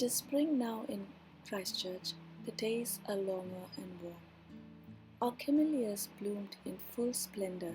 It is spring now in Christchurch. The days are longer and warm. Our camellias bloomed in full splendor,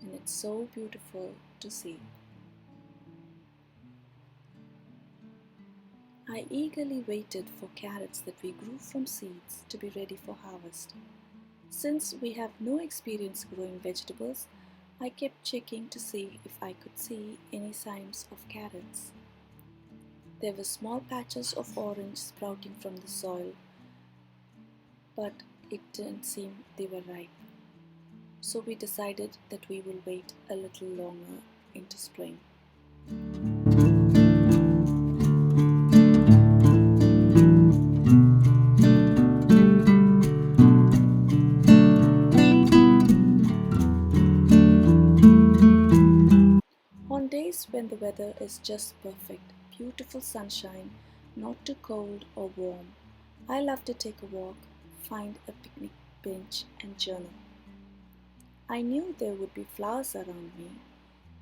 and it's so beautiful to see. I eagerly waited for carrots that we grew from seeds to be ready for harvest. Since we have no experience growing vegetables, I kept checking to see if I could see any signs of carrots. There were small patches of orange sprouting from the soil, but it didn't seem they were ripe. So we decided that we will wait a little longer into spring. On days when the weather is just perfect, beautiful sunshine, not too cold or warm, I love to take a walk, find a picnic bench and journal. I knew there would be flowers around me,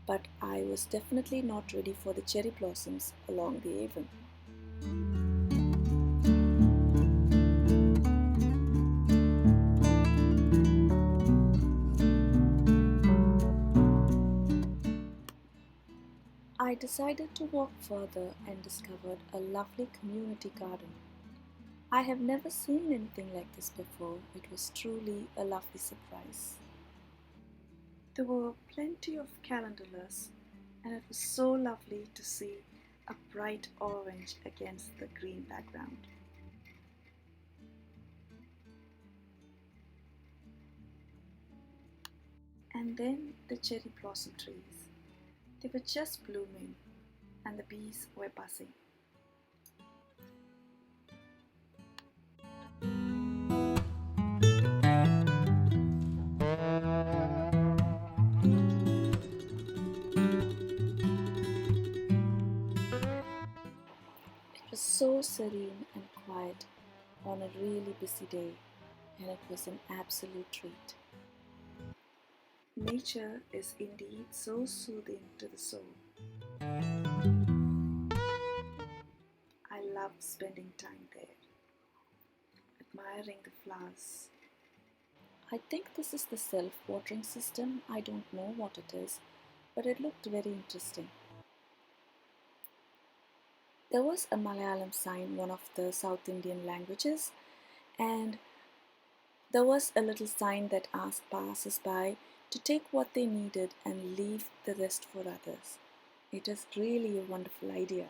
but I was definitely not ready for the cherry blossoms along the Avon. I decided to walk further and discovered a lovely community garden. I have never seen anything like this before. It was truly a lovely surprise. There were plenty of calendulas, and it was so lovely to see a bright orange against the green background. And then the cherry blossom trees. They were just blooming, and the bees were buzzing. It was so serene and quiet on a really busy day, and it was an absolute treat. Nature is indeed so soothing to the soul. I love spending time there, admiring the flowers. I think this is the self-watering system. I don't know what it is, but it looked very interesting. There was a Malayalam sign, one of the South Indian languages, and there was a little sign that asked passers-by to take what they needed and leave the rest for others. It is really a wonderful idea.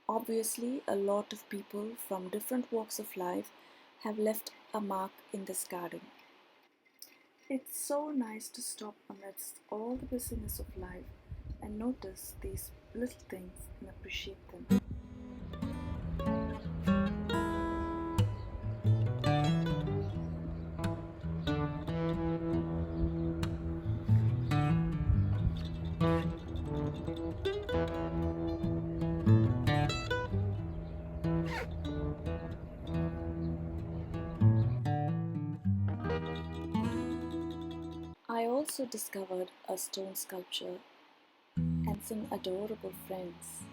Obviously, a lot of people from different walks of life have left a mark in this garden. It's so nice to stop amidst all the busyness of life and notice these little things and appreciate them. I also discovered a stone sculpture and some adorable friends.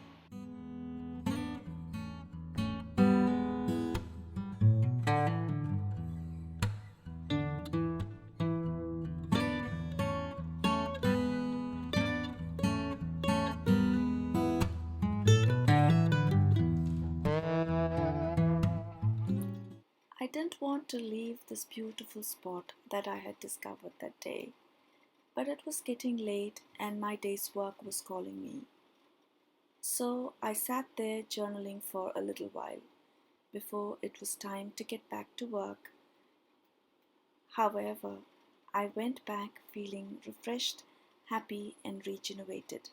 I didn't want to leave this beautiful spot that I had discovered that day, but it was getting late and my day's work was calling me. So I sat there journaling for a little while before it was time to get back to work. However, I went back feeling refreshed, happy, and rejuvenated.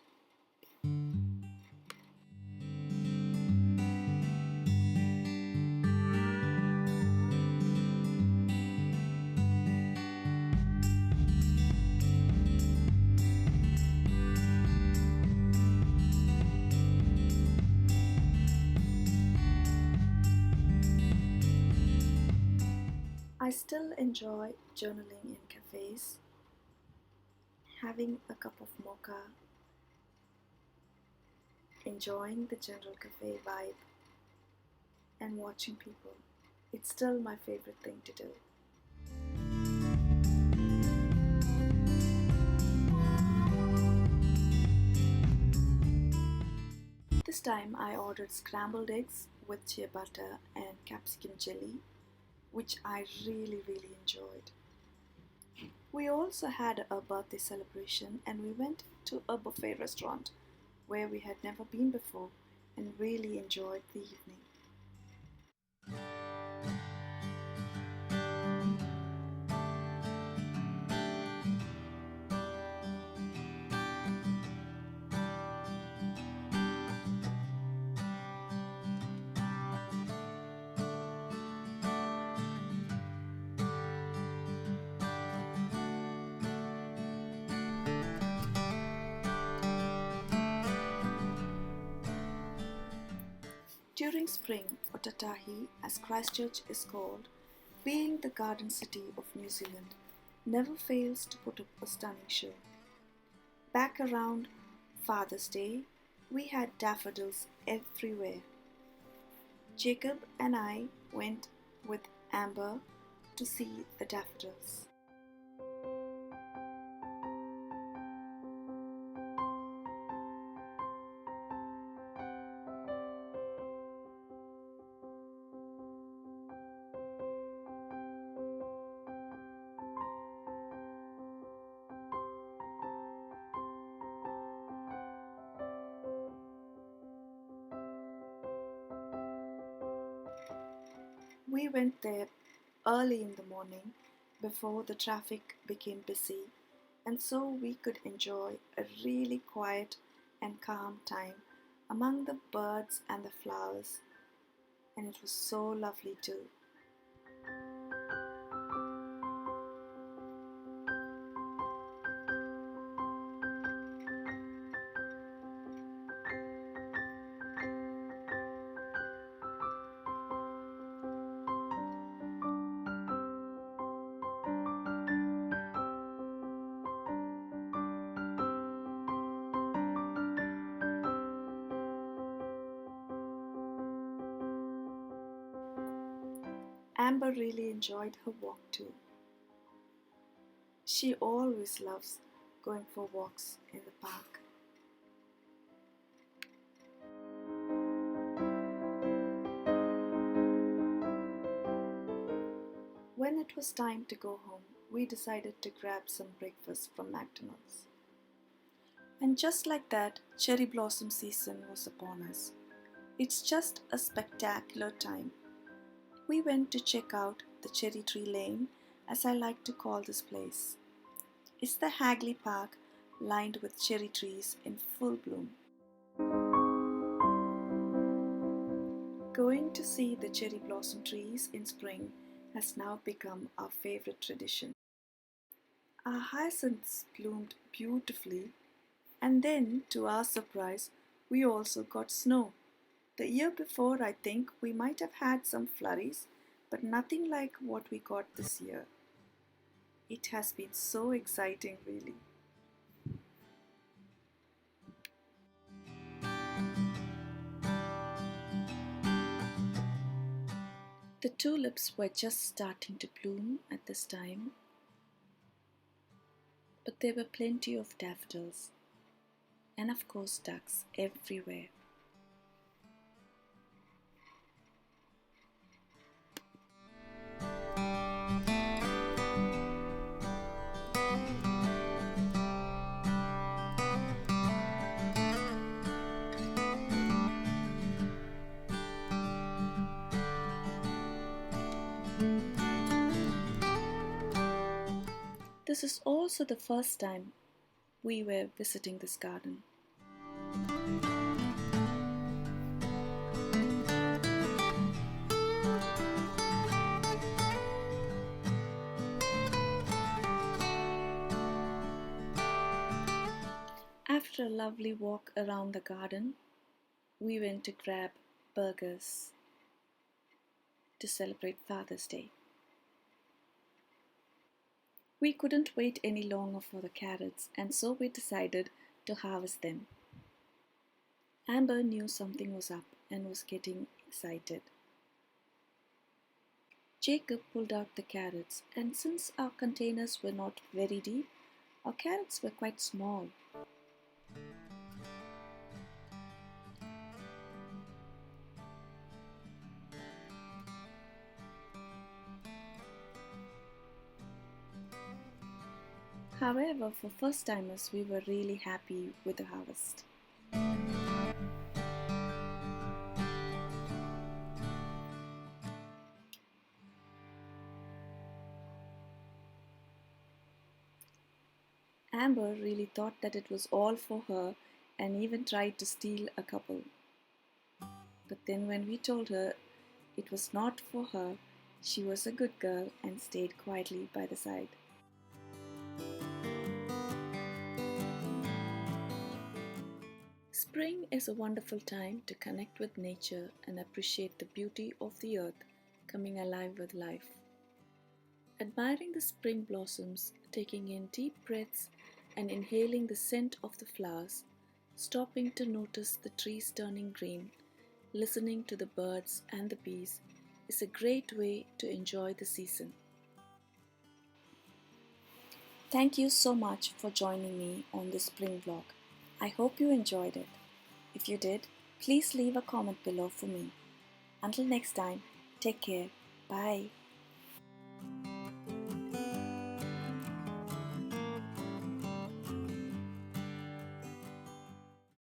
I still enjoy journaling in cafes, having a cup of mocha enjoying the general cafe vibe and watching people. It's still my favorite thing to do. This time I ordered scrambled eggs with chia butter and capsicum jelly, which I really enjoyed. We also had a birthday celebration and we went to a buffet restaurant where we had never been before and really enjoyed the evening. During spring, or Tatahi as Christchurch is called, being the garden city of New Zealand, never fails to put up a stunning show. Back around Father's Day, we had daffodils everywhere. Jacob and I went with Amber to see the daffodils. We went there early in the morning before the traffic became busy, and so we could enjoy a really quiet and calm time among the birds and the flowers, and it was so lovely too. Amber really enjoyed her walk too. She always loves going for walks in the park. When it was time to go home, we decided to grab some breakfast from McDonald's. And just like that, cherry blossom season was upon us. It's just a spectacular time. We went to check out the Cherry Tree Lane, as I like to call this place. It's the Hagley Park lined with cherry trees in full bloom. Going to see the cherry blossom trees in spring has now become our favorite tradition. Our hyacinths bloomed beautifully, and then, to our surprise, we also got snow. The year before, I think we might have had some flurries, but nothing like what we got this year. It has been so exciting, really. The tulips were just starting to bloom at this time, but there were plenty of daffodils, and of course ducks everywhere. This is also the first time we were visiting this garden. After a lovely walk around the garden, we went to grab burgers to celebrate Father's Day. We couldn't wait any longer for the carrots, and so we decided to harvest them. Amber knew something was up and was getting excited. Jacob pulled out the carrots, and since our containers were not very deep, our carrots were quite small. However, for first timers, we were really happy with the harvest. Amber really thought that it was all for her and even tried to steal a couple. But then, when we told her it was not for her, she was a good girl and stayed quietly by the side. Spring is a wonderful time to connect with nature and appreciate the beauty of the earth coming alive with life. Admiring the spring blossoms, taking in deep breaths, and inhaling the scent of the flowers, stopping to notice the trees turning green, listening to the birds and the bees is a great way to enjoy the season. Thank you so much for joining me on this spring vlog. I hope you enjoyed it. If you did, please leave a comment below for me. Until next time, take care. Bye.